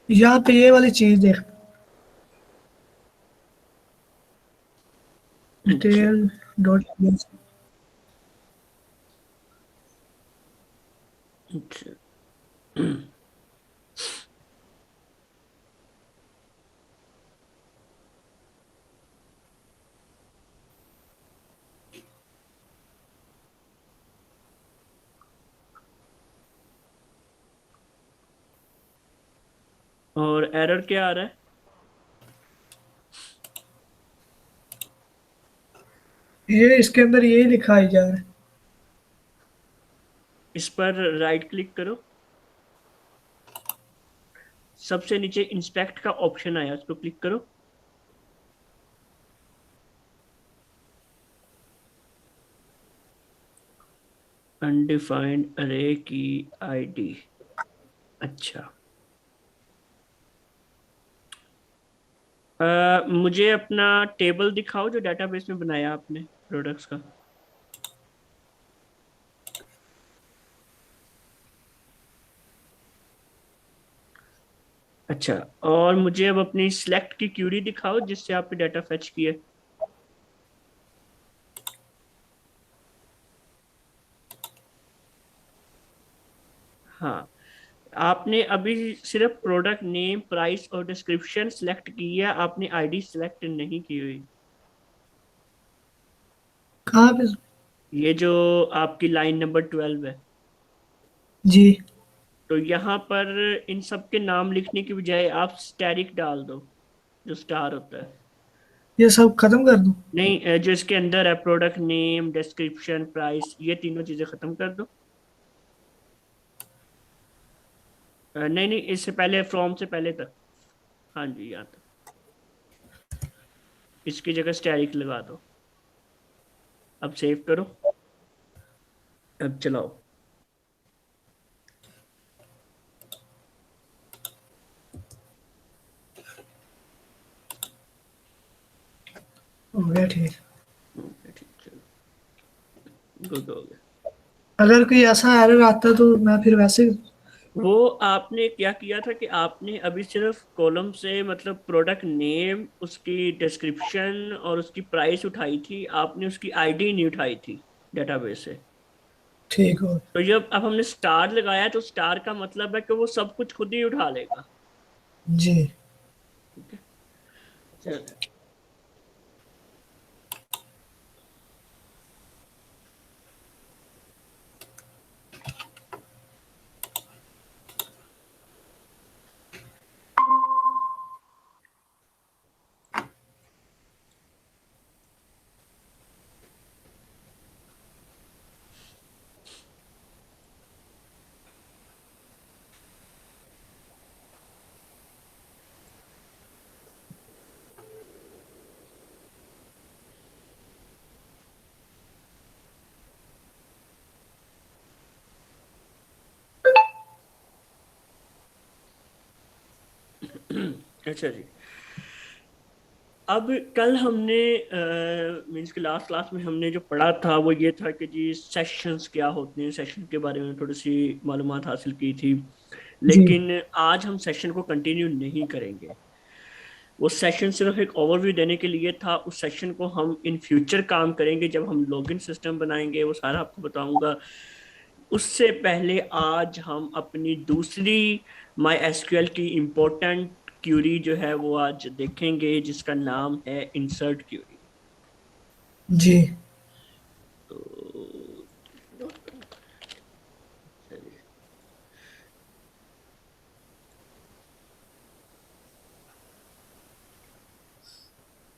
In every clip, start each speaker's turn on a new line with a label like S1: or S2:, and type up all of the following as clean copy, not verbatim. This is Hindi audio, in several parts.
S1: यहाँ पे ये वाली चीज देख,
S2: अच्छा
S1: डिटेल डॉट।
S2: अच्छा। और एरर क्या आ रहा है?
S1: ये इसके अंदर यही लिखा है यार।
S2: इस पर राइट क्लिक करो, सबसे नीचे इंस्पेक्ट का ऑप्शन आया, उस पर क्लिक करो। अनडिफाइंड अरे की आईडी। अच्छा, मुझे अपना टेबल दिखाओ जो डेटाबेस में बनाया आपने प्रोडक्ट्स का। अच्छा, और मुझे अब अपनी सिलेक्ट की क्यूरी दिखाओ जिससे आपने डाटा फेच किया। हाँ, आपने अभी सिर्फ प्रोडक्ट नेम, प्राइस और डिस्क्रिप्शन सिलेक्ट की है, आपने आईडी सिलेक्ट नहीं की हुई।
S1: कहाँ पे?
S2: ये जो आपकी लाइन नंबर 12 है,
S1: जी।
S2: तो यहाँ पर इन सब के नाम लिखने की बजाय आप स्टैरिक डाल दो, जो स्टार होता है।
S1: ये सब खत्म कर दूं?
S2: नहीं, जो इसके अंदर है प्रोडक्ट नेम, डिस्क्रिप्शन, प्राइस, ये तीनों चीजें खत्म कर दो। नहीं नहीं, इससे पहले, फ्रॉम से पहले तक। हाँ जी, यहाँ तक। इसकी जगह स्टैरिक लगा दो। अब सेव करो, अब चलाओ।
S1: हो गया ठीक।
S2: ठीक, चलो, गुड हो गया।
S1: अगर कोई ऐसा एरर आता तो मैं फिर वैसे।
S2: वो आपने क्या किया था कि आपने अभी सिर्फ कॉलम से, मतलब प्रोडक्ट नेम, उसकी डिस्क्रिप्शन और उसकी प्राइस उठाई थी, आपने उसकी आईडी नहीं उठाई थी डेटाबेस से।
S1: ठीक हो।
S2: तो जब अब हमने स्टार लगाया तो स्टार का मतलब है कि वो सब कुछ खुद ही उठा लेगा।
S1: जी।
S2: ठीक है, चलो। अच्छा जी, अब कल हमने मीन्स के लास्ट क्लास में हमने जो पढ़ा था वो ये था कि जी सेशंस क्या होते हैं, सेशन के बारे में थोड़ी सी मालूमात हासिल की थी।
S1: जी।
S2: लेकिन आज हम सेशन को कंटिन्यू नहीं करेंगे। वो सेशन सिर्फ एक ओवरव्यू देने के लिए था, उस सेशन को हम इन फ्यूचर काम करेंगे जब हम लॉगिन सिस्टम बनाएंगे, वो सारा आपको बताऊंगा। उससे पहले आज हम अपनी दूसरी माई एसक्यूएल की इम्पोर्टेंट क्यूरी जो है वो आज देखेंगे, जिसका नाम है इंसर्ट क्यूरी।
S1: जी।
S2: तो चलिए,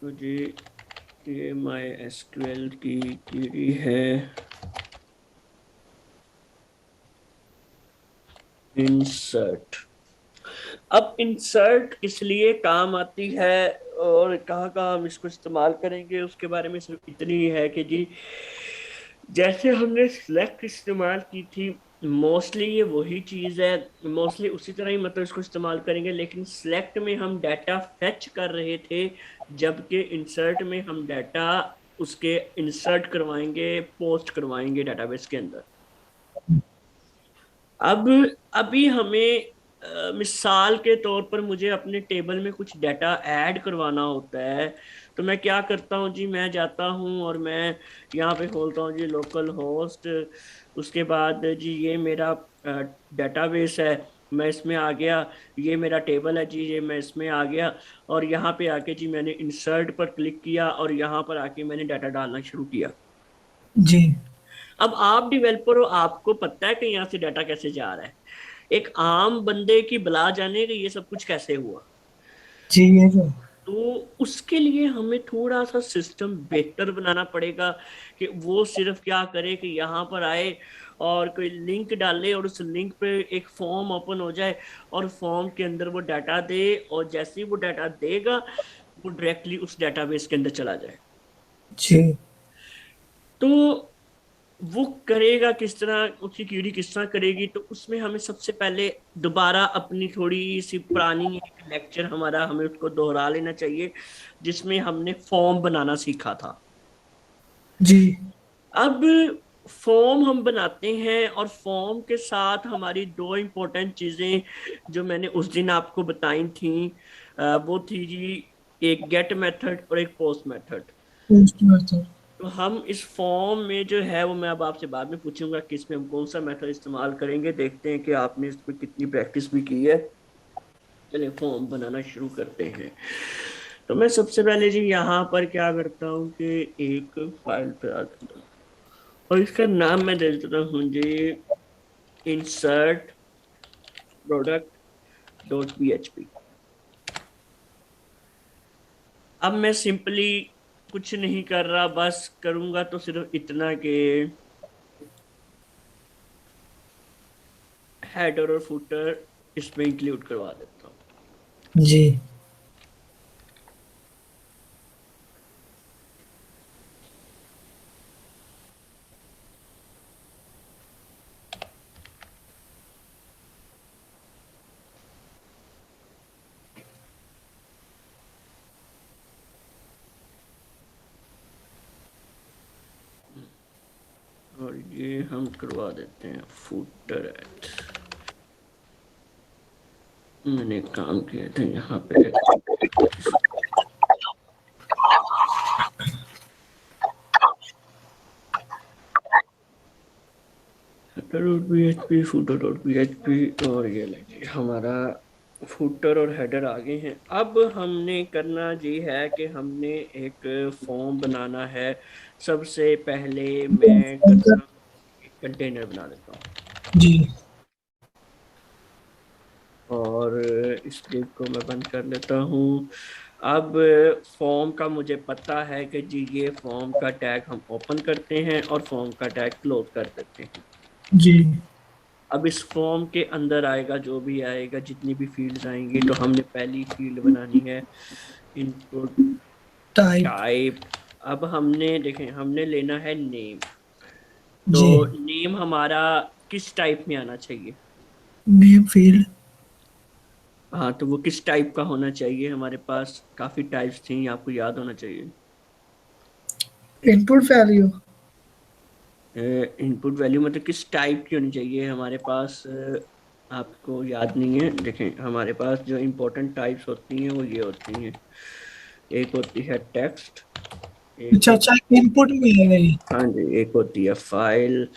S2: मुझे ये माई एसक्यूएल की क्यूरी है इंसर्ट। अब इंसर्ट किस लिए काम आती है और कहाँ कहाँ हम इसको इस्तेमाल करेंगे, उसके बारे में सिर्फ इतनी है कि जी जैसे हमने सिलेक्ट इस्तेमाल की थी, मोस्टली ये वही चीज है, मोस्टली उसी तरह ही मतलब इसको इस्तेमाल करेंगे। लेकिन सिलेक्ट में हम डाटा फेच कर रहे थे, जबकि इंसर्ट में हम डाटा उसके इंसर्ट करवाएंगे, पोस्ट करवाएंगे डेटाबेस के अंदर। अब अभी हमें मिसाल के तौर पर मुझे अपने टेबल में कुछ डाटा ऐड करवाना होता है, तो मैं क्या करता हूँ जी, मैं जाता हूँ और मैं यहाँ पे खोलता हूँ जी लोकल होस्ट। उसके बाद जी ये मेरा डेटाबेस है, मैं इसमें आ गया। ये मेरा टेबल है जी, ये मैं इसमें आ गया। और यहाँ पे आके जी मैंने इंसर्ट पर क्लिक किया और यहाँ पर आके मैंने डाटा डालना शुरू किया।
S1: जी
S2: अब आप डेवलपर हो, आपको पता है कि यहाँ से डाटा कैसे जा रहा है। एक आम बंदे की बला जाने कि ये सब कुछ कैसे हुआ।
S1: जी, ये जो
S2: तो उसके लिए हमें थोड़ा सा सिस्टम बेहतर बनाना पड़ेगा कि वो सिर्फ क्या करे कि यहाँ पर आए और कोई लिंक डाले और उस लिंक पे एक फॉर्म ओपन हो जाए और फॉर्म के अंदर वो डाटा दे, और जैसे ही वो डाटा देगा वो डायरेक्टली उस डेटाबेस के अंदर चला जाए।
S1: जी
S2: तो वो करेगा किस तरह, उसकी क्यूरी किस तरह करेगी, तो उसमें हमें सबसे पहले दोबारा अपनी थोड़ी सी पुरानी एक लेक्चर हमारा हमें उसको दोहरा लेना चाहिए जिसमें हमने फॉर्म बनाना सीखा था।
S1: जी
S2: अब फॉर्म हम बनाते हैं और फॉर्म के साथ हमारी दो इम्पोर्टेंट चीजें जो मैंने उस दिन आपको बताई थी, वो थी जी एक गेट मेथड और एक पोस्ट मेथड।
S1: Post method.
S2: तो हम इस फॉर्म में जो है वो मैं अब आपसे बाद में पूछूंगा कि इसमें हम कौन सा मेथड इस्तेमाल करेंगे, देखते हैं कि आपने इसमें कितनी प्रैक्टिस भी की है। चलिए फॉर्म बनाना शुरू करते हैं। तो मैं सबसे पहले जी यहाँ पर क्या करता हूँ कि एक फाइल पे आ जाता हूँ और इसका नाम मैं दे देता हूँ जी इंसर्ट प्रोडक्ट डॉट पीएचपी। अब मैं सिंपली कुछ नहीं कर रहा, बस करूंगा तो सिर्फ इतना कि हेडर और फुटर इसमें इंक्लूड करवा देता हूँ।
S1: जी
S2: और ये हम करवा देते हैं फुटर एड। मैंने काम किया था यहाँ पे header.php footer.php, और ये लीजिए हमारा फुटर और हेडर आ गए हैं। अब हमने करना जी है कि हमने एक फॉर्म बनाना है। सबसे पहले मैं करता हूँ एक कंटेनर बना देता हूँ
S1: जी
S2: और इस क्लिप को मैं बंद कर लेता हूँ। अब फॉर्म का मुझे पता है कि जी ये फॉर्म का टैग हम ओपन करते हैं और फॉर्म का टैग क्लोज कर देते हैं।
S1: जी
S2: अब इस फॉर्म के अंदर आएगा जो भी आएगा, जितनी भी फील्ड्स आएंगी, तो हमने पहली फील्ड बनानी है इनपुट
S1: टाइप।
S2: टाइप। अब हमने देखें हमने लेना है नेम। तो
S1: जी
S2: नेम हमारा किस टाइप में आना चाहिए?
S1: Name field.
S2: हाँ, तो वो किस टाइप का होना चाहिए? हमारे पास काफी टाइप्स थी, आपको याद होना चाहिए।
S1: Input value.
S2: इनपुट वैल्यू मतलब किस टाइप की होनी चाहिए हमारे पास? आपको याद नहीं है? देखें हमारे पास जो इम्पोर्टेंट टाइप्स होती हैं वो ये होती हैं। एक होती है टेक्स्ट, एक
S1: अच्छा अच्छा,
S2: होती,
S1: इनपुट में है ये।
S2: हाँ जी, एक होती है फाइल,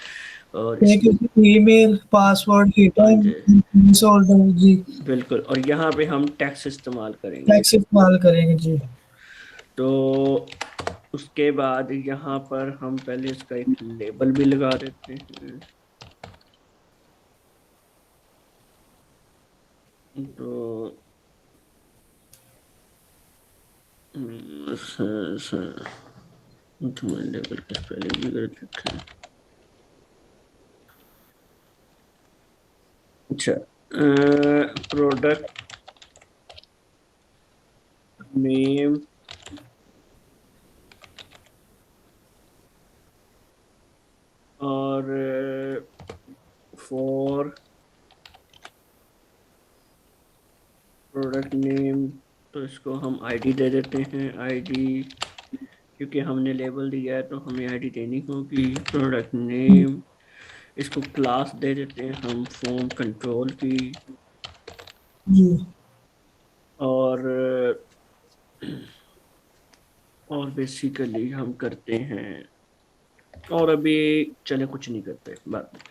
S2: और
S1: एक
S2: इसमें
S1: ईमेल पासवर्ड डेटा
S2: हाँ जी
S1: ऑर्डर जी।
S2: बिल्कुल, और यहाँ पे हम टेक्स्ट इस्तेमाल करेंगे।
S1: टैक्स इस्तेमाल करेंगे जी।
S2: तो उसके बाद यहाँ पर हम पहले इसका एक लेबल भी लगा देते हैं। तो तो मैं लेबल के स्पेलिंग भी गलत लिखे हैं। अच्छा, प्रोडक्ट नेम और फॉर प्रोडक्ट नेम, तो इसको हम आईडी दे देते हैं। आईडी, क्योंकि हमने लेबल दिया है तो हमें आईडी देनी होगी। प्रोडक्ट नेम, इसको क्लास दे देते हैं हम फॉर्म कंट्रोल की।
S1: जी
S2: और बेसिकली हम करते हैं, और अभी चले कुछ नहीं करते बाद में।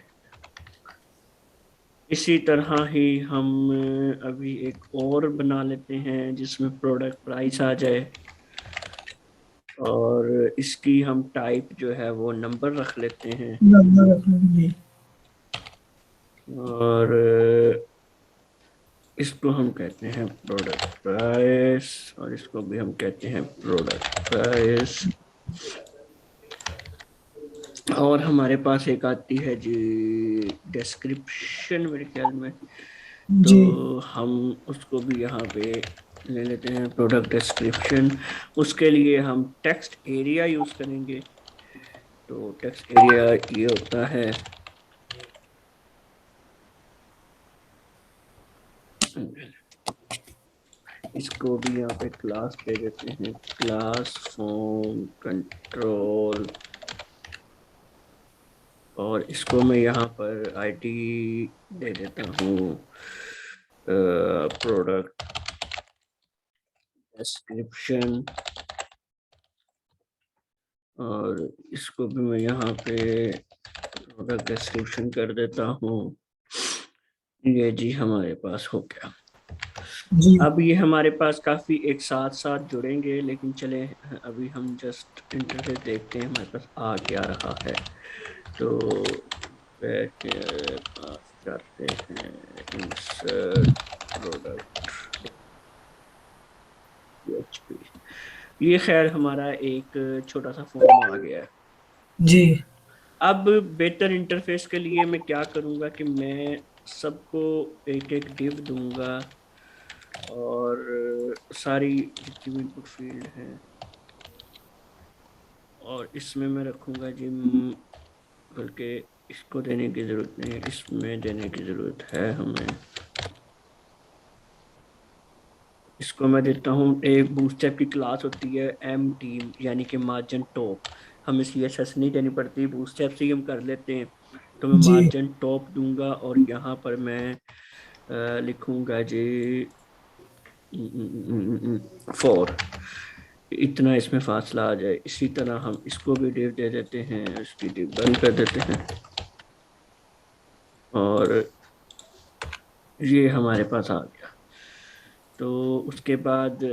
S2: इसी तरह ही हम अभी एक और बना लेते हैं जिसमें प्रोडक्ट प्राइस आ जाए, और इसकी हम टाइप जो है वो नंबर रख लेते हैं।
S1: नंबर रखना जी।
S2: और इसको हम कहते हैं प्रोडक्ट प्राइस, और इसको भी हम कहते हैं प्रोडक्ट प्राइस। और हमारे पास एक आती है जी डिस्क्रिप्शन मेरे ख्याल में, तो
S1: जी
S2: हम उसको भी यहाँ पे ले लेते हैं प्रोडक्ट डिस्क्रिप्शन। उसके लिए हम टेक्स्ट एरिया यूज करेंगे। तो टेक्स्ट एरिया ये होता है, इसको भी यहाँ पे क्लास दे देते हैं, क्लास फॉर्म कंट्रोल। और इसको मैं यहाँ पर आईडी दे देता हूँ प्रोडक्ट डिस्क्रिप्शन। और इसको भी मैं यहाँ पे प्रोडक्ट डिस्क्रिप्शन कर देता हूँ। ये जी हमारे पास हो गया।
S1: जी
S2: अब ये हमारे पास काफी एक साथ साथ जुड़ेंगे, लेकिन चले अभी हम जस्ट इंटरफेस देखते हैं हमारे पास आ क्या रहा है। तो बैक के पास जाते हैं, इंसर्ट प्रोडक्ट PHP। ये खैर हमारा एक छोटा सा फॉर्म आ गया है।
S1: जी
S2: अब बेहतर इंटरफेस के लिए मैं क्या करूंगा कि मैं सबको एक एक डिव दूंगा, और सारी जितनी भी इनपुट फील्ड हैं, और इसमें मैं रखूंगा जी, बल्कि इसको देने की जरूरत नहीं है, इसमें देने की जरूरत है हमें। इसको मैं देता हूँ, एक बूटस्ट्रैप की क्लास होती है एम टीम, यानी कि मार्जिन टॉप। हमें CSS नहीं देनी पड़ती, बूटस्ट्रैप से ही हम कर लेते हैं। तो मैं
S1: जी
S2: मार्जिन टॉप दूंगा, और यहाँ पर मैं लिखूंगा जी 4। इतना इसमें फासला आ जाए। इसी तरह हम इसको भी डिव दे देते हैं, इसकी डिव बंद कर देते हैं। और ये हमारे पास आ गया। तो उसके बाद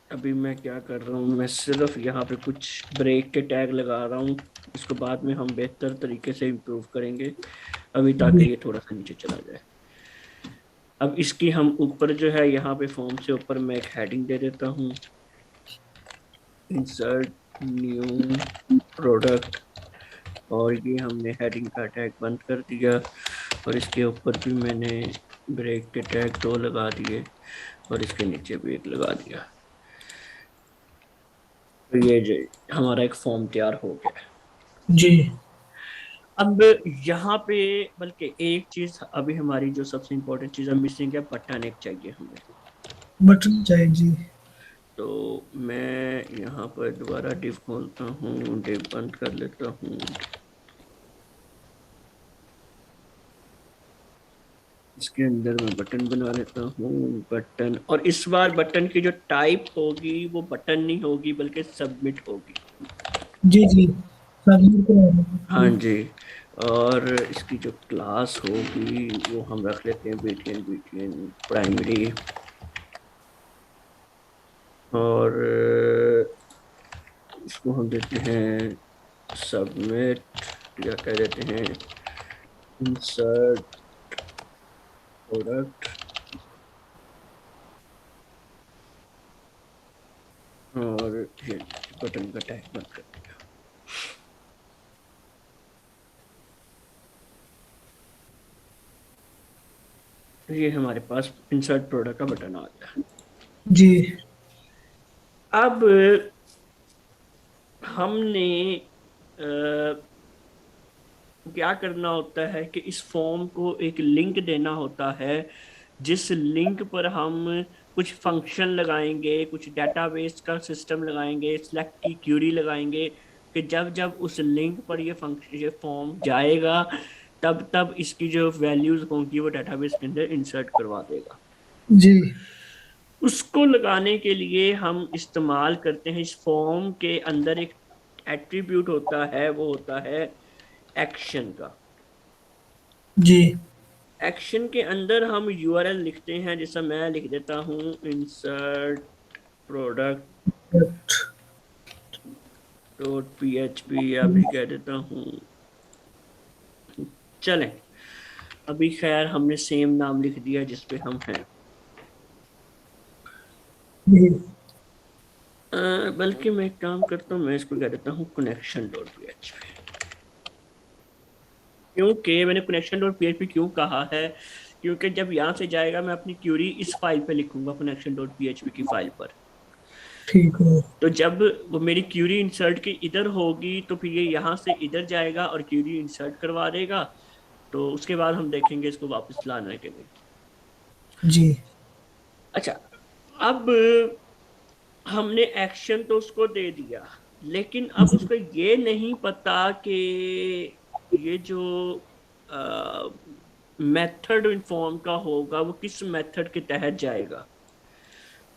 S2: अभी मैं क्या कर रहा हूँ, मैं सिर्फ यहाँ पे कुछ ब्रेक के टैग लगा रहा हूँ। इसको बाद में हम बेहतर तरीके से इम्प्रूव करेंगे, अभी ताकि
S1: जी
S2: ये थोड़ा सा नीचे चला जाए। अब इसकी हम ऊपर जो है यहाँ पे फॉर्म से ऊपर मैं एक हेडिंग दे देता हूँ, इंसर्ट न्यू प्रोडक्ट। और ये हमने हेडिंग का टैग बंद कर दिया, और इसके ऊपर भी मैंने ब्रेक के टैग 2 लगा दिए, और इसके नीचे भी एक लगा दिया। तो ये जो हमारा एक फॉर्म तैयार हो गया है।
S1: जी
S2: अब यहाँ पे बल्कि एक चीज अभी हमारी जो सबसे इम्पोर्टेंट चीज मिसिंग है, बटन एक चाहिए हमें।
S1: बटन चाहिए जी।
S2: तो मैं यहाँ पर दोबारा डिव खोलता हूँ, डिव बंद कर लेता हूँ। इसके अंदर मैं बटन बना लेता हूँ, बटन। और इस बार बटन की जो टाइप होगी वो बटन नहीं होगी, बल्कि सबमिट होगी।
S1: जी जी सबमिट
S2: हाँ
S1: करवाना।
S2: जी। और इसकी जो क्लास होगी वो हम रख लेते हैं BTN प्राइमरी। और इसको हम देते हैं सबमिट, या कह देते हैं इंसर्ट प्रोडक्ट। और ये बटन का टैग बंद कर दिया। तो ये हमारे पास इंसर्ट प्रोडक्ट का बटन आ गया।
S1: जी
S2: अब हमने क्या करना होता है कि इस फॉर्म को एक लिंक देना होता है, जिस लिंक पर हम कुछ फंक्शन लगाएंगे, कुछ डेटाबेस का सिस्टम लगाएंगे, सिलेक्ट की क्यूरी लगाएंगे, कि जब जब उस लिंक पर ये फंक्शन, ये फॉर्म जाएगा, तब तब इसकी जो वैल्यूज होंगी वो डेटाबेस के अंदर इंसर्ट करवा देगा।
S1: जी
S2: उसको लगाने के लिए हम इस्तेमाल करते हैं, इस फॉर्म के अंदर एक एट्रीब्यूट होता है, वो होता है एक्शन का।
S1: जी
S2: एक्शन के अंदर हम यूआरएल लिखते हैं, जैसा मैं लिख देता हूँ इंसर्ट प्रोडक्ट डॉट पीएचपी, या भी कह देता हूँ, चलें अभी खैर हमने सेम नाम लिख दिया जिस पे हम हैं।
S1: जी
S2: बल्कि मैं एक काम करता हूँ, मैं इसको कह देता हूँ कनेक्शन डॉट पीएचपी। क्योंकि मैंने कनेक्शन डॉट पीएचपी क्यों कहा है, क्योंकि जब यहाँ से जाएगा मैं अपनी क्यूरी इस फाइल पे लिखूंगा, कनेक्शन डॉट पीएचपी की फाइल पर।
S1: ठीक हो।
S2: तो जब वो मेरी क्यूरी इंसर्ट की इधर होगी तो फिर ये यहाँ से इधर जाएगा और क्यूरी इंसर्ट करवा देगा। तो उसके बाद हम देखेंगे इसको वापस लाने के लिए।
S1: जी
S2: अच्छा, अब हमने एक्शन तो उसको दे दिया, लेकिन अब उसको ये नहीं पता कि ये जो मेथड इन्फॉर्म का होगा वो किस मेथड के तहत जाएगा।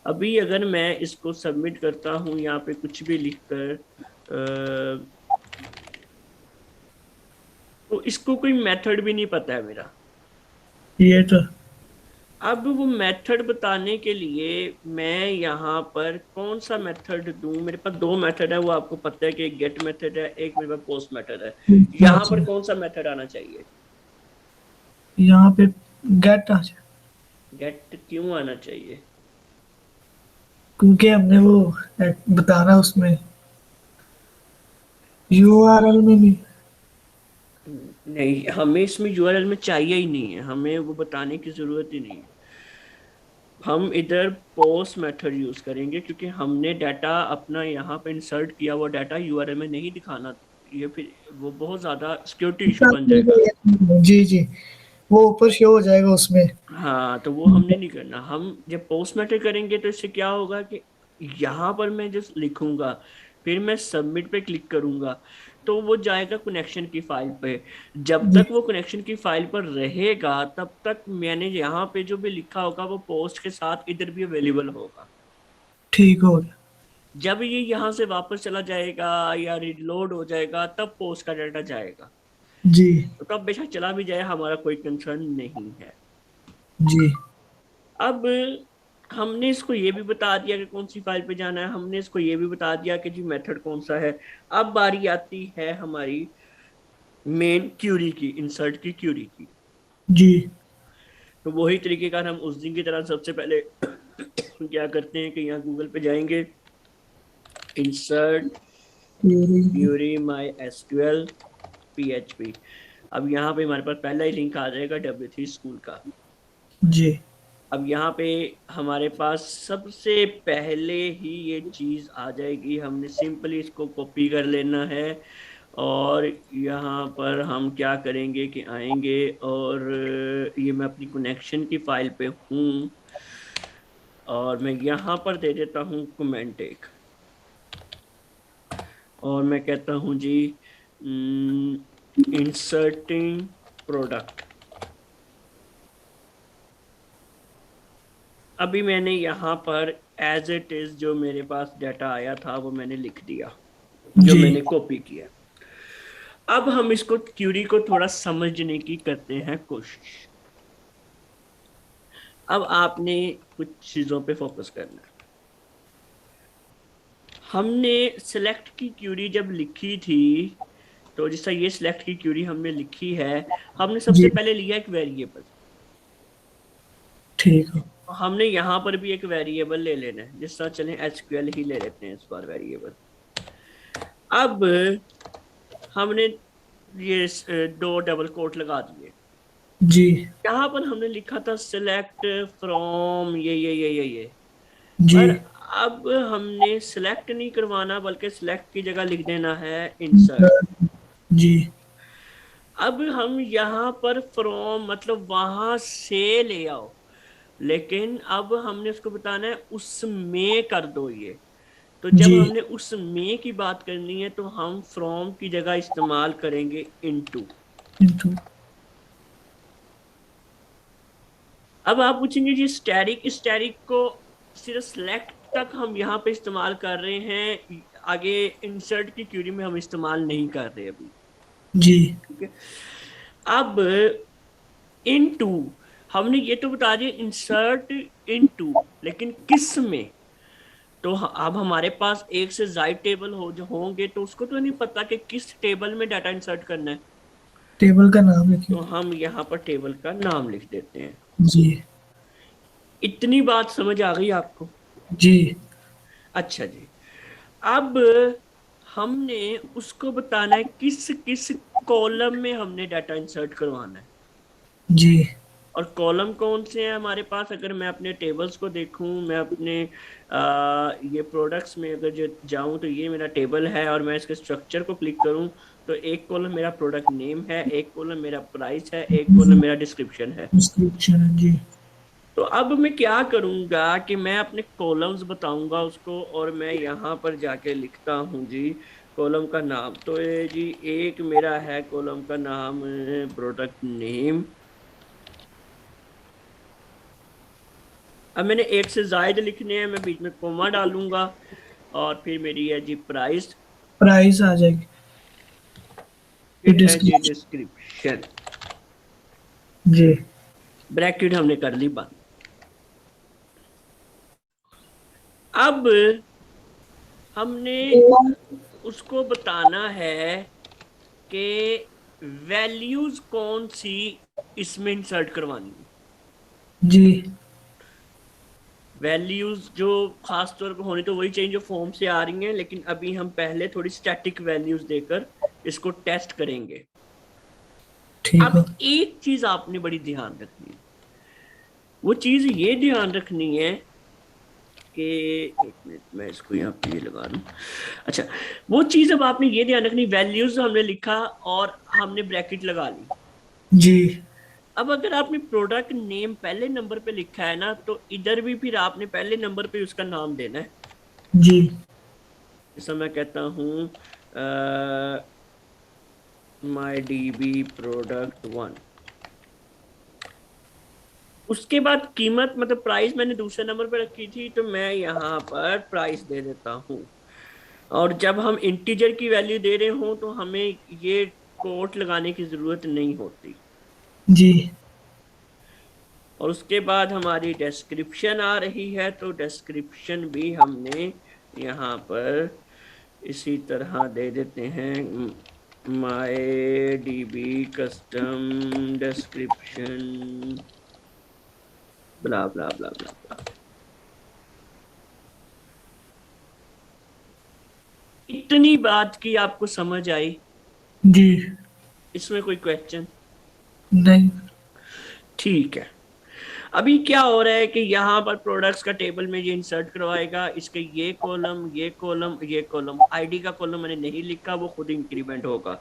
S2: अभी अगर मैं इसको सबमिट करता हूं यहाँ पे कुछ भी लिखकर, तो इसको कोई मेथड भी नहीं पता है मेरा।
S1: ये तो
S2: अब वो मेथड बताने के लिए मैं यहाँ पर कौन सा मेथड दूं, मेरे पास दो मेथड है, वो आपको पता है कि एक गेट मेथड है, एक मेरे पास पोस्ट मेथड है। यहाँ पर कौन सा मेथड आना चाहिए?
S1: यहाँ पे गेट आ जाए,
S2: गेट क्यों आना चाहिए?
S1: क्योंकि हमने वो बताना उसमें यूआरएल में भी।
S2: नहीं, हमें इसमें यूआरएल में चाहिए ही नहीं है, हमें वो बताने की जरूरत ही नहीं है। हम इधर पोस्ट मेथड यूज करेंगे क्योंकि हमने डाटा अपना यहाँ पे इंसर्ट किया हुआ डाटा यूआरएल में नहीं दिखाना। ये फिर वो बहुत ज्यादा सिक्योरिटी इशू बन जाएगा।
S1: जी जी, वो ऊपर शो हो जाएगा उसमें।
S2: हाँ, तो वो हमने नहीं करना। हम जब पोस्ट मैटर करेंगे तो इससे क्या होगा कि यहाँ पर मैं जो लिखूंगा, फिर मैं सबमिट पे क्लिक करूंगा तो वो जाएगा कनेक्शन की फाइल पे। जब
S1: जी
S2: तक वो कनेक्शन की फाइल पर रहेगा तब तक मैंने यहाँ पे जो भी लिखा होगा वो पोस्ट के साथ इधर भी अवेलेबल होगा।
S1: ठीक हो गया।
S2: जब ये यहाँ से वापस चला जाएगा या रिलोड हो जाएगा तब पोस्ट का डाटा जाएगा।
S1: जी
S2: तो तब बेशक चला भी जाए, हमारा कोई कंसर्न नहीं है।
S1: जी
S2: अब हमने इसको ये भी बता दिया कि कौन सी फाइल पे जाना है, हमने इसको ये भी बता दिया कि जी मेथड कौन सा है। अब बारी आती है हमारी मेन क्यूरी की, इंसर्ट की क्यूरी की।
S1: जी
S2: तो वही तरीकेकार हम उस दिन की तरह सबसे पहले क्या करते हैं कि यहाँ गूगल पे जाएंगे, insert query my SQL PHP. अब यहाँ पे हमारे पास पहला ही लिंक आ जाएगा W3 स्कूल का।
S1: जी
S2: अब यहाँ पे हमारे पास सबसे पहले ही ये चीज आ जाएगी, हमने सिंपली इसको कॉपी कर लेना है। और यहाँ पर हम क्या करेंगे कि आएंगे और ये मैं अपनी कनेक्शन की फाइल पे हूँ और मैं यहाँ पर दे देता हूँ कमेंट एक, और मैं कहता हूँ जी इंसर्टिंग प्रोडक्ट। अभी मैंने यहाँ पर एज इट इज जो मेरे पास डाटा आया था वो मैंने लिख दिया, जो
S1: जी
S2: मैंने कॉपी किया। अब हम इसको क्यूरी को थोड़ा समझने की करते हैं कोशिश। अब आपने कुछ चीजों पे फोकस करना है। हमने सिलेक्ट की क्यूरी जब लिखी थी, तो जैसा ये सिलेक्ट की क्यूरी हमने लिखी है, हमने सबसे
S1: जी
S2: पहले लिया एक वेरिएबल।
S1: ठीक हो।
S2: हमने यहाँ पर भी एक वेरिएबल ले लेना है, जिस तरह चलें एसक्यूएल ही ले लेते हैं इस बार वेरिएबल। अब हमने ये दो डबल कोट लगा दिए।
S1: जी
S2: यहाँ पर हमने लिखा था सिलेक्ट फ्रॉम ये
S1: जी
S2: पर अब हमने सिलेक्ट नहीं करवाना, बल्कि सिलेक्ट की जगह लिख देना है इंसर्ट।
S1: जी
S2: अब हम यहाँ पर फ्रॉम मतलब वहां से ले आओ, लेकिन अब हमने उसको बताना है उसमें कर दो ये। तो जब
S1: जी
S2: हमने उसमें की बात करनी है तो हम फ्रॉम की जगह इस्तेमाल करेंगे इनटू।
S1: किंतु
S2: अब आप पूछेंगे जी स्टैटिक, स्टैटिक को सिर्फ सिलेक्ट तक हम यहाँ पे इस्तेमाल कर रहे हैं, आगे इंसर्ट की क्यूरी में हम इस्तेमाल नहीं कर रहे अभी।
S1: जी
S2: ठीक है। अब इनटू, हमने ये तो बता दिया इंसर्ट इनटू, लेकिन किस में? तो अब हमारे पास एक से ज्यादा टेबल हो जो होंगे, तो उसको तो नहीं पता कि किस टेबल में डाटा इंसर्ट करना है,
S1: टेबल का नाम लिखिए।
S2: तो हम यहाँ पर टेबल का नाम लिख देते हैं।
S1: जी
S2: इतनी बात समझ आ गई आपको?
S1: जी
S2: अच्छा जी। अब हमने उसको बताना है किस किस कॉलम में हमने डाटा इंसर्ट करवाना है।
S1: जी
S2: और कॉलम कौन से हैं हमारे पास? अगर मैं अपने टेबल्स को देखूं, मैं अपने ये प्रोडक्ट्स में अगर जो जाऊं, तो ये मेरा टेबल है और मैं इसके स्ट्रक्चर को क्लिक करूं, तो एक कॉलम मेरा प्रोडक्ट नेम है, एक कॉलम मेरा प्राइस है, एक कॉलम मेरा डिस्क्रिप्शन है।
S1: डिस्क्रिप्शन है जी।
S2: तो अब मैं क्या करूंगा कि मैं अपने कॉलम्स बताऊंगा उसको, और मैं यहाँ पर जाके लिखता हूँ जी कॉलम का नाम। तो ये जी एक मेरा है कॉलम का नाम प्रोडक्ट नेम। अब मैंने एक से ज्यादा लिखने हैं, मैं बीच में कोमा डालूंगा, और फिर मेरी है जी प्राइस,
S1: प्राइस आ जाएगी। फिर
S2: फिर है जी
S1: डिस्क्रिप्शन।
S2: डिस्क्रिप्शन।
S1: जी
S2: ब्रैकेट हमने कर ली बंद। अब हमने उसको बताना है कि वैल्यूज कौन सी इसमें इंसर्ट करवानी है।
S1: जी
S2: वैल्यूज जो खास तौर पर होनी तो वही चाहिए जो फॉर्म से आ रही हैं, लेकिन अभी हम पहले थोड़ी स्टैटिक वैल्यूज देकर इसको टेस्ट करेंगे।
S1: ठीक
S2: अब
S1: है।
S2: एक चीज आपने बड़ी ध्यान रखनी है, वो चीज ये ध्यान रखनी है कि, एक मिनट मैं इसको यहाँ पे ये लगा दूं। अच्छा, वो चीज अब आपने ये ध्यान रखनी, वैल्यूज हमने लिखा और हमने ब्रैकेट लगा ली।
S1: जी
S2: अब अगर आपने प्रोडक्ट नेम पहले नंबर पे लिखा है ना, तो इधर भी फिर आपने पहले नंबर पे उसका नाम देना है।
S1: जी
S2: जैसा मैं कहता हूँ my D B product one. उसके बाद कीमत मतलब प्राइस मैंने दूसरे नंबर पे रखी थी, तो मैं यहाँ पर प्राइस दे देता हूँ। और जब हम इंटीजर की वैल्यू दे रहे हो तो हमें ये कोट लगाने की जरूरत नहीं होती।
S1: जी
S2: और उसके बाद हमारी डिस्क्रिप्शन आ रही है, तो डिस्क्रिप्शन भी हमने यहाँ पर इसी तरह दे देते हैं, माई डीबी कस्टम डिस्क्रिप्शन ब्ला ब्ला ब्ला ब्ला ब्ला। इतनी बात की आपको समझ आई?
S1: जी
S2: इसमें कोई क्वेश्चन?
S1: नहीं।
S2: ठीक है। अभी क्या हो रहा है कि यहाँ पर प्रोडक्ट्स का टेबल में ये इंसर्ट करवाएगा, इसके ये कॉलम, ये कॉलम, ये कॉलम। आईडी का कॉलम मैंने नहीं लिखा, वो खुद इंक्रीमेंट होगा।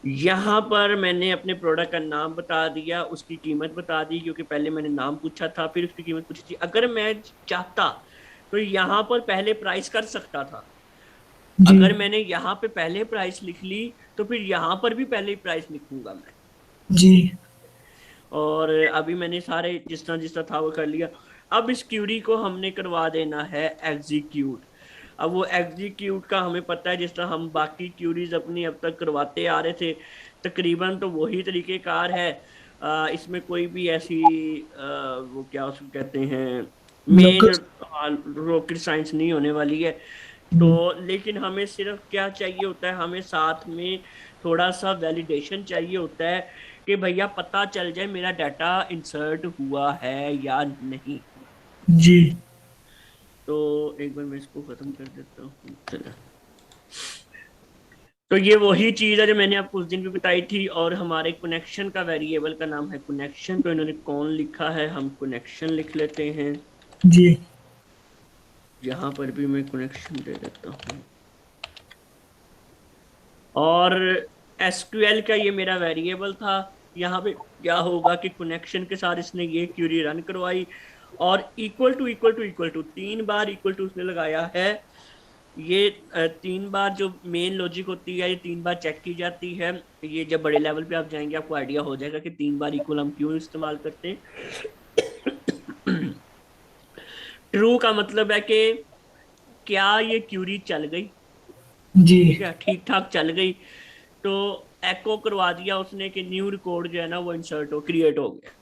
S2: यहाँ पर मैंने अपने प्रोडक्ट का नाम बता दिया, उसकी कीमत बता दी, क्योंकि पहले मैंने नाम पूछा था फिर उसकी कीमत पूछी थी। अगर मैं चाहता तो यहाँ पर पहले प्राइस कर सकता था।
S1: जी
S2: अगर मैंने यहाँ पे पहले प्राइस लिख ली, तो फिर यहाँ पर भी पहले प्राइस लिखूंगा मैं।
S1: जी
S2: और अभी मैंने सारे जिस तरह था वो कर लिया। अब इस क्यूरी को हमने करवा देना है एग्जीक्यूट। अब वो एग्जीक्यूट का हमें पता है, जिस तरह हम बाकी क्यूरीज अपनी अब तक करवाते आ रहे थे, तकरीबन तो वही तरीकेकार है। इसमें कोई भी ऐसी वो क्या उसको कहते हैं, मेन
S1: लोकल।
S2: रॉकेट साइंस नहीं होने वाली है। तो लेकिन हमें सिर्फ क्या चाहिए होता है, हमें साथ में थोड़ा सा वैलिडेशन चाहिए होता है कि भैया पता चल जाए मेरा डाटा इंसर्ट हुआ है या नहीं।
S1: जी
S2: तो एक बार मैं इसको खत्म कर देता हूँ, चलो। तो ये वही चीज है जो मैंने आपको उस दिन भी बताई थी। और हमारे कनेक्शन का वेरिएबल का नाम है कनेक्शन, तो इन्होंने कौन लिखा है, हम कनेक्शन लिख लेते हैं।
S1: जी
S2: यहाँ पर भी मैं कनेक्शन दे देता हूँ। और एसक्यूएल का ये मेरा वेरिएबल था। यहाँ पे क्या होगा कि कनेक्शन के साथ इसने ये क्यूरी रन करवाई, और equal to equal to equal to 3 बार इक्वल टू उसने लगाया है। ये 3 बार जो मेन लॉजिक होती है, ये 3 बार चेक की जाती है। ये जब बड़े लेवल पे आप जाएंगे आपको आइडिया हो जाएगा कि 3 बार इक्वल हम क्यों इस्तेमाल करते हैं। ट्रू का मतलब है कि क्या ये क्यूरी चल गई,
S1: जी
S2: ठीक है, ठीक ठाक चल गई, तो एको करवा दिया उसने कि न्यू रिकॉर्ड जो है ना वो इंसर्ट हो क्रिएट हो गया।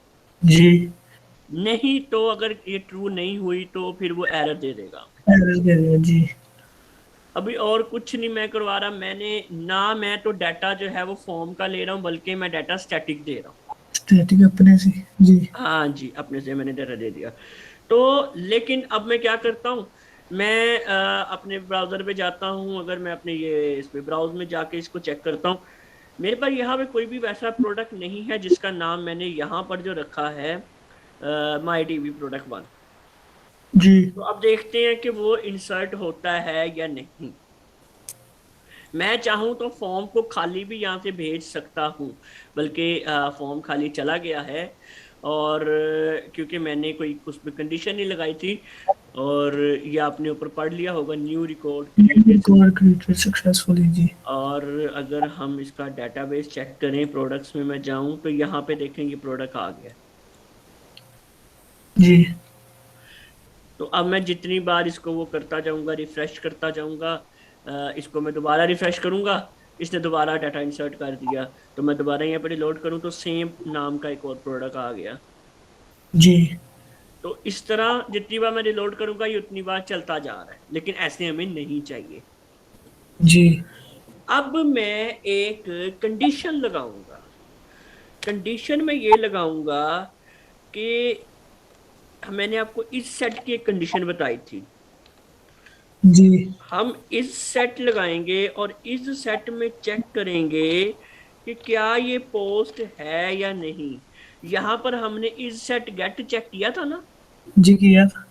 S1: जी।
S2: नहीं तो अगर ये ट्रू नहीं हुई तो फिर वो एरर दे देगा।
S1: एरर दे दिया जी।
S2: अभी और कुछ नहीं मैं करवा रहा, मैंने ना, मैं तो डाटा जो है वो फॉर्म का ले रहा हूँ, बल्कि मैं डाटा स्टैटिक दे रहा हूँ।
S1: स्टैटिक अपने से। जी
S2: हाँ जी, अपने से मैंने डाटा दे दिया। तो लेकिन अब मैं क्या करता हूँ, मैं अपने ब्राउजर पे जाता हूँ, अगर मैं अपने ये इस पे ब्राउज में जाके इसको चेक करता हूँ, मेरे पास यहाँ पे कोई भी वैसा प्रोडक्ट नहीं है जिसका नाम मैंने यहाँ पर जो रखा है माई टीवी प्रोडक्ट 1।
S1: जी
S2: तो अब देखते हैं कि वो इंसर्ट होता है या नहीं। मैं चाहूं तो फॉर्म को खाली भी यहाँ से भेज सकता हूँ, बल्कि फॉर्म खाली चला गया है, और क्योंकि मैंने कोई उसमें कंडीशन नहीं लगाई थी, और ये आपने ऊपर पढ़ लिया होगा, new record created.
S1: Record created successfully. जी
S2: और अगर हम इसका डेटाबेस चेक करें, प्रोडक्ट्स में मैं जाऊं तो यहाँ पे देखेंगे प्रोडक्ट आ गया।
S1: जी
S2: तो अब मैं जितनी बार इसको वो करता जाऊंगा, रिफ्रेश करता जाऊंगा, इसको मैं दोबारा रिफ्रेश करूंगा, इसने दोबारा डाटा इंसर्ट कर दिया, तो मैं दोबारा यहाँ पे रिलोड करूँ तो सेम नाम का एक और प्रोडक्ट आ गया।
S1: जी
S2: तो इस तरह जितनी बार मैं रिलोड करूंगा ये उतनी बार चलता जा रहा है, लेकिन ऐसे हमें नहीं चाहिए।
S1: जी
S2: अब मैं एक कंडीशन लगाऊंगा। कंडीशन में ये लगाऊंगा कि मैंने आपको इस सेट की एक कंडीशन बताई थी,
S1: जी
S2: हम इस सेट लगाएंगे और इस सेट में चेक करेंगे कि क्या ये पोस्ट है या नहीं। यहां पर हमने इस सेट गेट चेक किया था ना,
S1: जी किया था।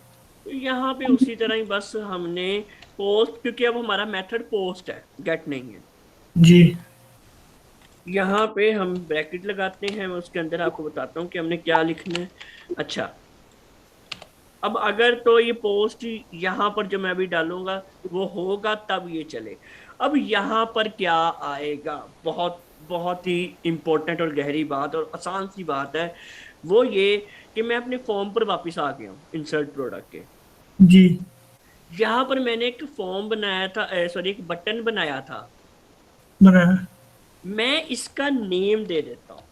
S2: तो यहाँ पे उसी तरह ही बस हमने पोस्ट, क्योंकि अब हमारा मेथड पोस्ट है, गेट नहीं है।
S1: जी
S2: यहाँ पे हम ब्रैकेट लगाते हैं, मैं उसके अंदर आपको बताता हूँ कि हमने क्या लिखना है। अच्छा, अब अगर तो ये पोस्ट यहाँ पर जो मैं अभी डालूंगा वो होगा तब ये चले। अब यहाँ पर क्या आएगा, बहुत बहुत ही इंपॉर्टेंट और गहरी बात और आसान सी बात है, वो ये कि मैं अपने फॉर्म पर वापस आ गया हूँ इंसर्ट प्रोडक्ट के।
S1: जी
S2: यहाँ पर मैंने एक फॉर्म बनाया था, सॉरी एक बटन बनाया था,
S1: बनाया।
S2: मैं इसका नेम दे देता हूँ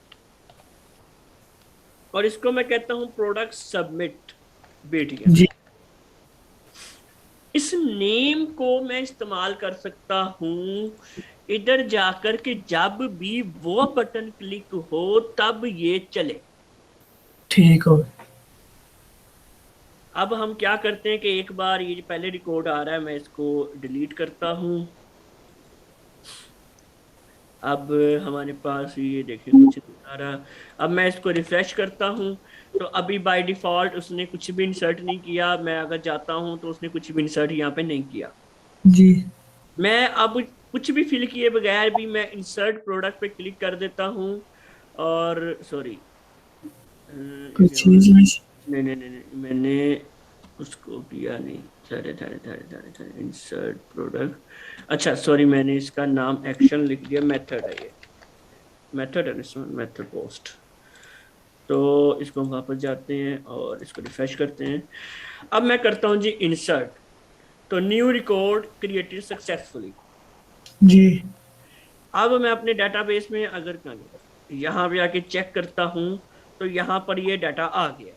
S2: और इसको मैं कहता हूँ प्रोडक्ट सबमिट बीटीएस।
S1: जी
S2: इस नेम को मैं इस्तेमाल कर सकता हूं इधर जाकर के, जब भी वो बटन क्लिक हो तब ये चले।
S1: ठीक हो।
S2: अब हम क्या करते हैं कि एक बार ये पहले रिकॉर्ड आ रहा है, मैं इसको डिलीट करता हूं। अब हमारे पास ये देखिए कुछ नहीं आ रहा। अब मैं इसको रिफ्रेश करता हूं, तो अभी बाय डिफॉल्ट उसने कुछ भी इंसर्ट नहीं किया। मैं अगर जाता हूं तो उसने कुछ भी इंसर्ट यहाँ पे नहीं किया।
S1: जी
S2: मैं अब कुछ भी फिल किए बगैर भी मैं इंसर्ट प्रोडक्ट पे क्लिक कर देता हूँ, और सॉरी,
S1: कोई चीज नहीं।
S2: नहीं नहीं नहीं नहीं, मैंने उसको किया नहीं, सारे सारे सारे सारे सारे इंसर्ट प्रोडक्ट। अच्छा सॉरी, मैंने इसका नाम एक्शन लिख दिया, मेथड है ये, मेथड है इसमें, मेथड पोस्ट। तो इसको हम वापस जाते हैं और इसको रिफ्रेश करते हैं। अब मैं करता हूँ जी इंसर्ट, तो न्यू रिकॉर्ड क्रिएटेड सक्सेसफुली।
S1: जी
S2: अब मैं अपने डेटाबेस में अगर यहाँ पे आके चेक करता हूँ तो यहाँ पर ये डाटा आ गया।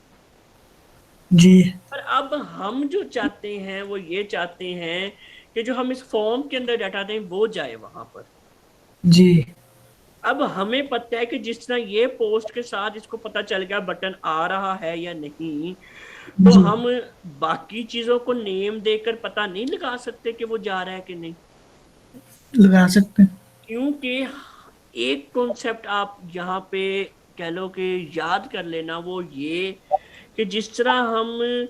S1: जी
S2: पर अब हम जो चाहते हैं वो ये चाहते हैं कि जो हम इस फॉर्म के अंदर डाटा दें वो जाए वहां पर।
S1: जी
S2: अब हमें पता है कि जिस तरह ये पोस्ट के साथ इसको पता चल गया बटन आ रहा है या नहीं, तो
S1: जी
S2: हम बाकी चीजों को नेम देकर पता नहीं लगा सकते कि वो जा रहा है कि नहीं।
S1: लगा सकते हैं।
S2: क्योंकि एक कॉन्सेप्ट आप यहाँ पे कह लो कि याद कर लेना, वो ये कि जिस तरह हम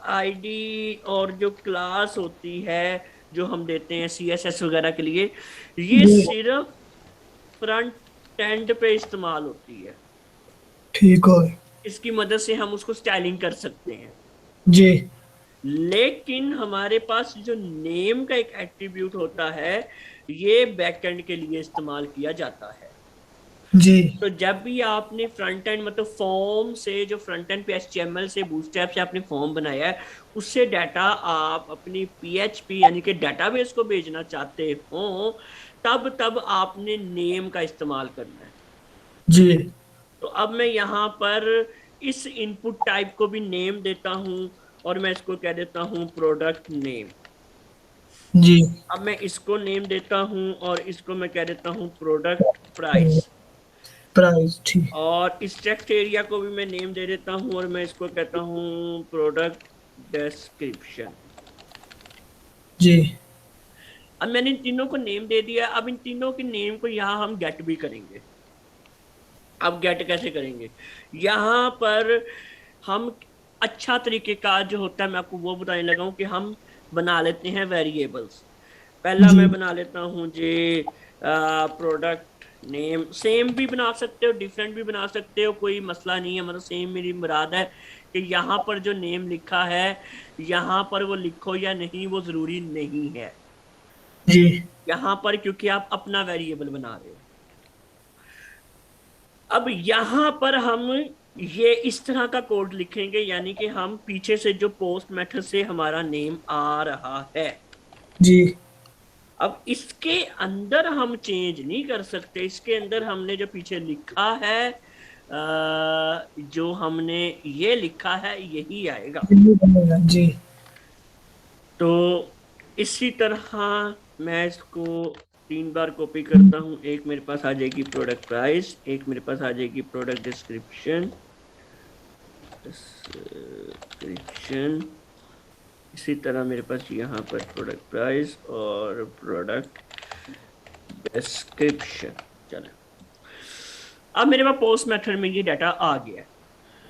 S2: आईडी और जो क्लास होती है जो हम देते हैं सीएसएस वगैरह के लिए, ये
S1: जी
S2: सिर्फ फ्रंट एंड पे इस्तेमाल होती है।
S1: ठीक हो।
S2: इसकी मदद से हम उसको स्टाइलिंग कर सकते हैं।
S1: जी
S2: लेकिन हमारे पास जो नेम का एक एट्रीब्यूट होता है, ये बैकएंड के लिए इस्तेमाल किया जाता है।
S1: जी
S2: तो जब भी आपने फ्रंट एंड मतलब फॉर्म से, जो फ्रंट एंड पे HTML से बूटस्ट्रैप से आपने फॉर्म बनाया है, उससे डाटा आप अपनी PHP यानी कि डाटाबेस को भेजना चाहते हो, तब तब आपने नेम का इस्तेमाल करना है।
S1: जी
S2: तो अब मैं यहाँ पर इस इनपुट टाइप को भी नेम देता हूँ, और मैं इसको कह देता हूँ प्रोडक्ट नेम।
S1: जी।
S2: अब मैं इसको नेम देता हूँ और इसको मैं कह देता हूँ प्रोडक्ट प्राइस।
S1: प्राइस ठीक।
S2: और इस टेक्स्ट एरिया को भी मैं नेम दे देता हूँ और मैं इसको कहता हूँ प्रोडक्ट डिस्क्रिप्शन।
S1: जी
S2: अब मैंने इन तीनों को नेम दे दिया। अब इन तीनों के नेम को यहाँ हम गेट भी करेंगे। अब गेट कैसे करेंगे? यहाँ पर हम अच्छा तरीके का जो होता है, मैं आपको वो बताने लगा हूँ कि हम बना लेते हैं वेरिएबल्स। पहला
S1: जी
S2: मैं बना लेता हूँ जी प्रोडक्ट नेम। सेम भी बना सकते हो, डिफरेंट भी बना सकते हो, कोई मसला नहीं है। मतलब सेम मेरी मुराद है कि यहाँ पर जो नेम लिखा है, यहाँ पर वो लिखो या नहीं वो जरूरी नहीं है।
S1: जी
S2: यहाँ पर क्योंकि आप अपना वेरिएबल बना रहे हो। अब यहाँ पर हम ये इस तरह का कोड लिखेंगे, यानी कि हम पीछे से जो पोस्ट मेथड से हमारा नेम आ रहा है,
S1: जी
S2: अब इसके अंदर हम चेंज नहीं कर सकते। इसके अंदर हमने जो पीछे लिखा है, जो हमने ये लिखा है यही आएगा।
S1: ये बनेगा। जी
S2: तो इसी तरह मैं इसको 3 बार कॉपी करता हूँ। एक मेरे पास आ जाएगी प्रोडक्ट प्राइस, एक मेरे पास आ जाएगी प्रोडक्ट डिस्क्रिप्शन। डिस्क्रिप्शन इसी तरह मेरे पास यहाँ पर प्रोडक्ट प्राइस और प्रोडक्ट डिस्क्रिप्शन। चलो, अब मेरे पास पोस्ट मेथड में ये डाटा आ गया है।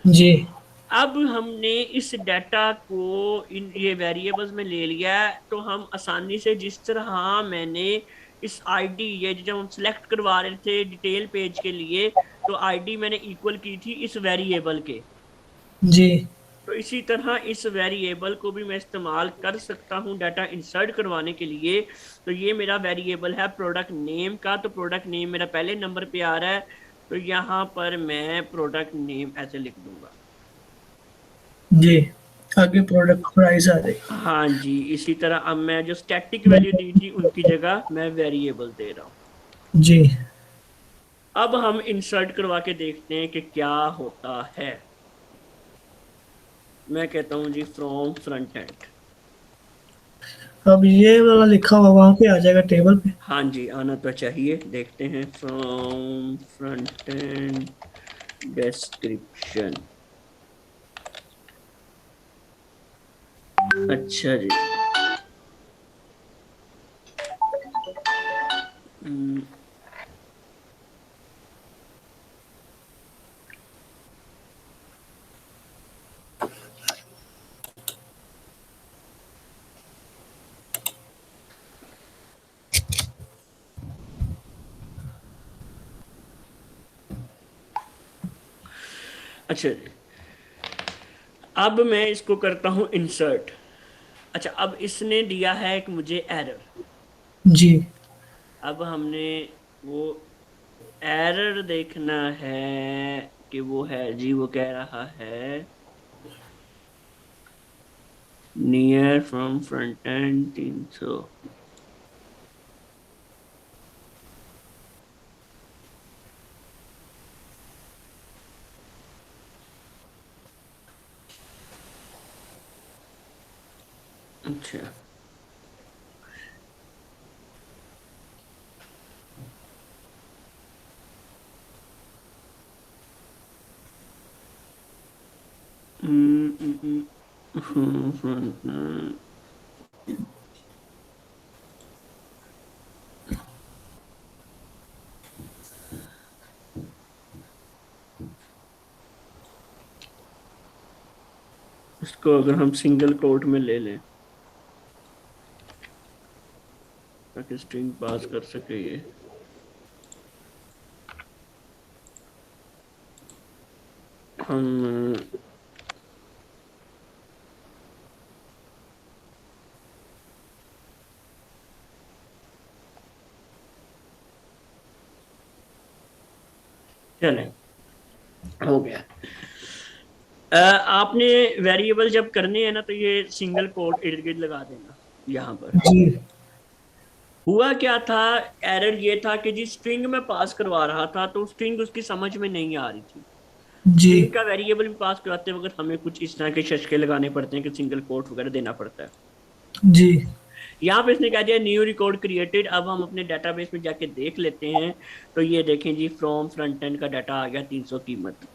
S1: जी
S2: अब हमने इस डाटा को इन ये वेरिएबल्स में ले लिया है, तो हम आसानी से जिस तरह मैंने इस आईडी, ये जब हम सिलेक्ट करवा रहे थे डिटेल पेज के लिए, तो आईडी मैंने इक्वल की थी इस वेरिएबल के,
S1: जी
S2: तो इसी तरह इस वेरिएबल को भी मैं इस्तेमाल कर सकता हूं डाटा इंसर्ट करवाने के लिए। तो ये मेरा वेरिएबल है प्रोडक्ट नेम का, तो प्रोडक्ट नेम मेरा पहले नंबर पे आ रहा है, तो यहाँ पर मैं प्रोडक्ट नेम ऐसे लिख दूंगा।
S1: जी। आगे प्रोडक्ट प्राइस आ जाएगी।
S2: हाँ जी, इसी तरह अब मैं जो स्टैटिक वैल्यू दी थी उनकी जगह मैं वेरिएबल दे रहा हूँ।
S1: जी
S2: अब हम इंसर्ट करवा के देखते हैं कि क्या होता है। मैं कहता हूँ जी फ्रॉम फ्रंट एंड।
S1: अब ये वाला लिखा हुआ वहां पे आ जाएगा टेबल पे।
S2: हाँ जी, आना तो चाहिए। देखते हैं फ्रॉम फ्रंट एंड डिस्क्रिप्शन। अच्छा जी। हम्म, अच्छा जी, अब मैं इसको करता हूँ इंसर्ट। अच्छा, अब इसने दिया है एक मुझे एरर।
S1: जी
S2: अब हमने वो एरर देखना है कि वो है जी, वो कह रहा है नियर फ्रॉम फ्रंट एंड 300। अच्छा, इसको अगर हम सिंगल कोट में ले लें ताकि स्ट्रिंग पास कर सके ये। हम चले, हो गया। आपने वेरिएबल जब करने हैं ना, तो ये सिंगल कोट इर्द गिर्द लगा देना यहाँ पर।
S1: जी
S2: हुआ क्या था, एरर ये था कि जी स्ट्रिंग में पास करवा रहा था तो स्ट्रिंग उसकी समझ में नहीं आ रही थी।
S1: जी
S2: स्ट्रिंग का वेरिएबल भी पास करवाते वक्त हमें कुछ इस तरह के शशके लगाने पड़ते हैं कि सिंगल कोट वगैरह देना पड़ता है।
S1: जी
S2: यहाँ पे इसने कह दिया न्यू रिकॉर्ड क्रिएटेड। अब हम अपने डाटाबेस में जाके देख लेते हैं, तो ये देखें जी, फ्रॉम फ्रंट एंड का डाटा आ गया 300 कीमत।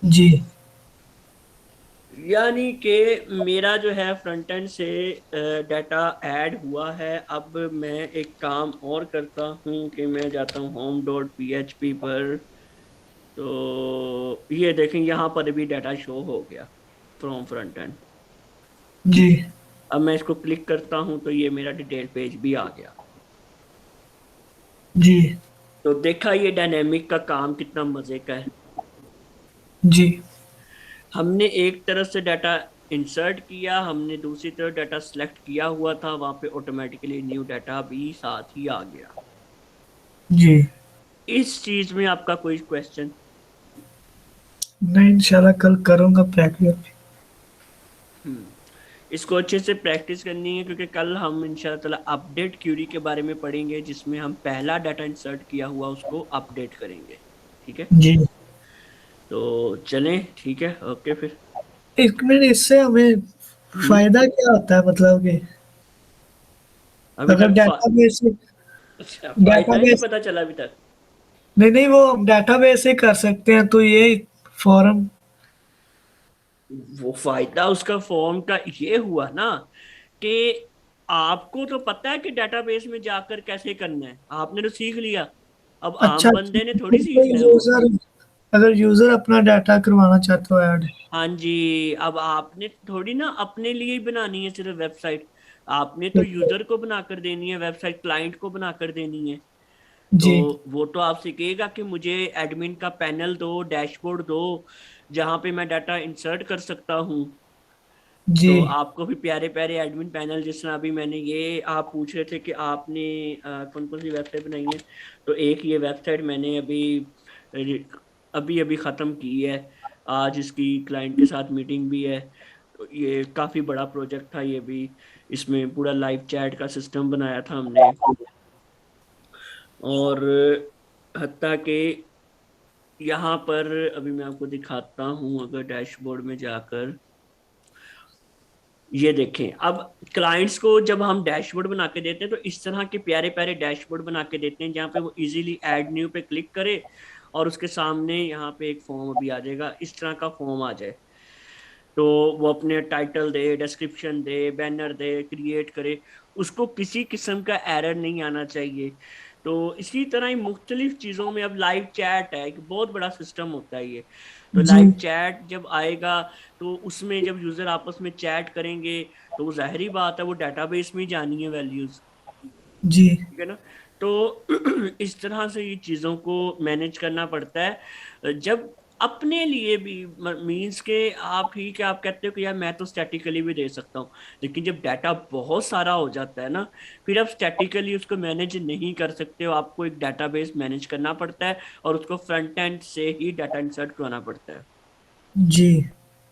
S1: जी
S2: यानी कि मेरा जो है फ्रंट एंड से डाटा ऐड हुआ है। अब मैं एक काम और करता हूँ कि मैं जाता हूँ होम डॉट php पर, तो ये देखें यहाँ पर भी डाटा शो हो गया फ्रॉम फ्रंट एंड।
S1: जी
S2: अब मैं इसको क्लिक करता हूँ तो ये मेरा डिटेल पेज भी आ गया।
S1: जी
S2: तो देखा ये डायनेमिक का काम कितना मजे का है।
S1: जी
S2: हमने एक तरफ से डाटा इंसर्ट किया, हमने दूसरी तरफ डाटा सेलेक्ट किया हुआ था, वहां पे ऑटोमेटिकली न्यू डाटा भी साथ ही आ गया।
S1: जी
S2: इस चीज में आपका कोई क्वेश्चन?
S1: नहीं, इंशाल्लाह कल करूँगा प्रैक्टिस।
S2: हम्म, इसको अच्छे से प्रैक्टिस करनी है, क्योंकि कल हम इंशाल्लाह ताला अपडेट क्यूरी के बारे में पढ़ेंगे, जिसमें हम पहला डाटा इंसर्ट किया हुआ उसको अपडेट करेंगे। ठीक है,
S1: जी
S2: तो चलें, ठीक है, ओके फिर।
S1: एक मिनट, इससे हमें
S2: हम्म,
S1: फायदा क्या होता है, मतलब कि
S2: अभी
S1: अगर
S2: तक
S1: डेटाबेस
S2: अच्छा, फायदा ही नहीं
S1: डेटाबेस
S2: पता चला अभी तक।
S1: नहीं नहीं, वो हम डेटाबेस से कर सकते हैं, तो ये फॉर्म।
S2: वो फायदा उसका फॉर्म का ये हुआ ना कि आपको तो पता है कि डेटाबेस में जाकर कैसे करना है, आपने तो सीख लिया। अब
S1: अच्छा
S2: आम
S1: अच्छा,
S2: बंदे ने थोड़ी
S1: फिर कोई
S2: सीखना है वो।
S1: यूजर, अगर यूजर अपना डाटा करवाना चाहता हो ऐड।
S2: हाँ जी, अब आपने थोड़ी ना अपने लिए ही बनानी है सिर्फ वेबसाइट, आपने तो यूजर को बनाकर देनी है, वेबसाइट क्लाइंट को बनाकर देनी है। तो
S1: जी
S2: वो तो आपसे कहेगा कि मुझे एडमिन का पैनल दो, डैशबोर्ड दो, जहां पे मैं डाटा इंसर्ट कर सकता हूँ।
S1: जी
S2: तो आपको भी प्यारे प्यारे एडमिन पैनल, जिस तरह अभी मैंने, ये आप पूछ रहे थे कि आपने कौन कौन सी वेबसाइट बनाई है, तो एक ये वेबसाइट मैंने अभी अभी अभी ख़त्म की है। आज इसकी क्लाइंट के साथ मीटिंग भी है। तो ये काफ़ी बड़ा प्रोजेक्ट था ये भी। इसमें पूरा लाइव चैट का सिस्टम बनाया था हमने। और हत्ता कि यहाँ पर अभी मैं आपको दिखाता हूँ, अगर डैशबोर्ड में जाकर ये देखें, अब क्लाइंट्स को जब हम डैशबोर्ड बना के देते हैं तो इस तरह के प्यारे प्यारे डैशबोर्ड बना के देते हैं, जहाँ पे वो इजीली ऐड न्यू पे क्लिक करे और उसके सामने यहाँ पे एक फॉर्म भी आ जाएगा, इस तरह का फॉर्म आ जाए। तो वो अपने टाइटल दे, डिस्क्रिप्शन दे, बैनर दे, क्रिएट करे, उसको किसी किस्म का एरर नहीं आना चाहिए। तो इसी तरह ही मुख्तलिफ चीज़ों में, अब लाइव चैट है, एक बहुत बड़ा सिस्टम होता है ये। तो
S1: जी
S2: लाइव चैट जब आएगा, तो उसमें जब यूज़र आपस में चैट करेंगे, तो वो जाहिर बात है वो डाटाबेस में ही जानी है वैल्यूज़।
S1: जी
S2: ठीक है ना। तो इस तरह से ये चीज़ों को मैनेज करना पड़ता है। जब अपने लिए भी मीन्स के आप ही क्या आप कहते हो कि यार मैं तो स्टैटिकली भी दे सकता हूँ, लेकिन जब डाटा बहुत सारा हो जाता है ना, फिर आप स्टैटिकली उसको मैनेज नहीं कर सकते हो, आपको एक डाटाबेस मैनेज करना पड़ता है और उसको फ्रंट एंड से ही डाटा इंसर्ट करवाना पड़ता है।
S1: जी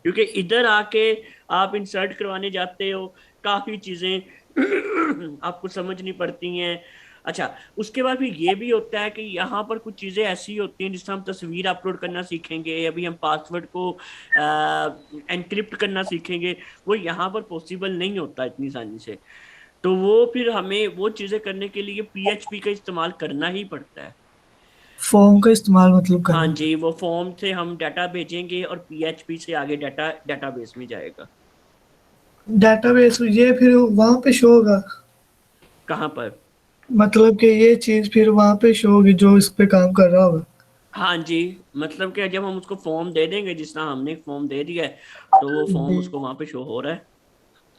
S2: क्योंकि इधर आके आप इंसर्ट करवाने जाते हो, काफी चीजें आपको समझनी पड़ती हैं। अच्छा, उसके बाद फिर ये भी होता है कि यहाँ पर कुछ चीजें ऐसी होती हैं, जिससे हम तस्वीर अपलोड करना सीखेंगे, अभी हम पासवर्ड को एनक्रिप्ट करना सीखेंगे, वो यहाँ पर पॉसिबल नहीं होता इतनी आसानी से। तो वो फिर हमें वो चीजें करने के लिए पीएचपी का इस्तेमाल करना ही पड़ता है।
S1: फॉर्म का इस्तेमाल मतलब
S2: हाँ
S1: करना।
S2: जी, वो फॉर्म से हम डाटा भेजेंगे और पीएचपी से आगे डाटा डाटाबेस में जाएगा।
S1: डेटाबेस ये फिर वहां पे शो होगा,
S2: कहाँ पर?
S1: मतलब कि ये चीज फिर वहां पे शो होगी जो इस पे काम कर रहा होगा।
S2: हाँ जी, मतलब कि जब हम उसको फॉर्म दे देंगे, जिस तरह हमने एक फॉर्म दे दिया है, तो वो फॉर्म
S1: जी
S2: उसको वहां पे शो हो रहा है।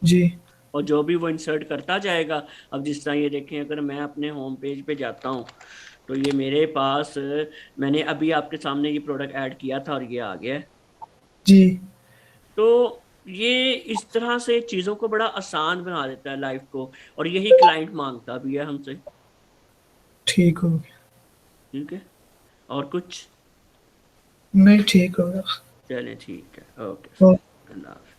S1: जी
S2: और जो भी वो इंसर्ट करता जाएगा, अब जिस तरह ये देखें, अगर मैं अपने होम पेज पे जाता हूँ, तो ये मेरे पास मैंने अभी आपके सामने ये प्रोडक्ट ऐड किया था और ये आ गया है।
S1: जी
S2: तो ये इस तरह से चीज़ों को बड़ा आसान बना देता है लाइफ को, और यही क्लाइंट मांगता भी है हमसे।
S1: ठीक हो गया।
S2: ठीक है, और कुछ?
S1: नहीं ठीक होगा।
S2: चले ठीक है, ओके
S1: ओ
S2: अल्लाह हाफ़िज़।